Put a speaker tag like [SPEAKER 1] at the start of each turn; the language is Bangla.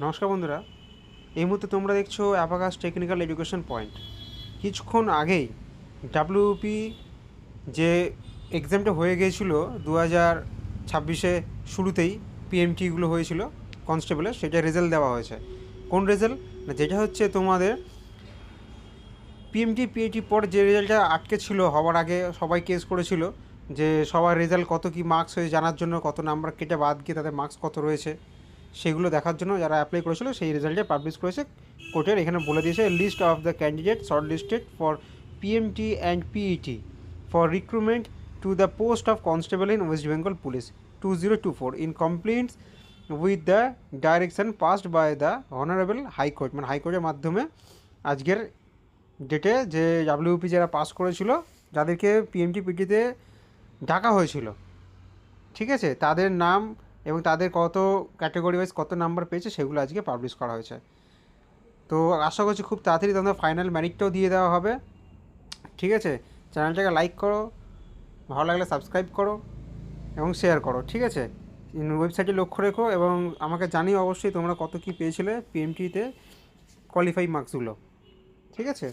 [SPEAKER 1] নমস্কার বন্ধুরা, এই মুহূর্তে তোমরা দেখছো অ্যাবাকাস টেকনিক্যাল এডুকেশন পয়েন্ট। কিছুক্ষণ আগেই ডাব্লিউপি যে এক্সামটা হয়ে গিয়েছিলো 2026 শুরুতেই, পিএমটিগুলো হয়েছিল কনস্টেবলের, সেটা রেজাল্ট দেওয়া হয়েছে। কোন রেজাল্ট? না, যেটা হচ্ছে তোমাদের পিএমটি পিএটি পর যে রেজাল্টটা আটকে ছিল, হওয়ার আগে সবাই কেস করেছিল যে সবার রেজাল্ট কত কী মার্কস হয়ে জানার জন্য, কত নাম্বার কেটে বাদ গিয়ে তাদের মার্কস কত রয়েছে সেগুলো দেখার জন্য যারা অ্যাপ্লাই করেছিল সেই রেজাল্টে পাবলিশ করেছে কোর্টের। এখানে বলে দিয়েছে list of the candidate short listed for PMT and PET for recruitment to the post of constable in West Bengal police 2024 in compliance with the direction passed by the honourable high court. মানে হাইকোর্টের মাধ্যমে আজকের ডেটে যে ডাব্লিউপি যারা পাস করেছিল, যাদেরকে পিএমটি পিটিতে ডাকা হয়েছিল, ঠিক আছে, তাদের নাম এবং তাদের কত ক্যাটাগরি ওয়াইজ কত নাম্বার পেয়েছে সেগুলো আজকে পাবলিশ করা হয়েছে। তো আশা করছি খুব তাড়াতাড়ি তোমাদের ফাইনাল ম্যারিটটাও দিয়ে দেওয়া হবে। ঠিক আছে, চ্যানেলটাকে লাইক করো, ভালো লাগলে সাবস্ক্রাইব করো এবং শেয়ার করো। ঠিক আছে, ওয়েবসাইটে লক্ষ্য রেখো এবং আমাকে জানিও অবশ্যই তোমরা কত কী পেয়েছিলে পিএমটিতে কোয়ালিফাই মার্কসগুলো। ঠিক আছে।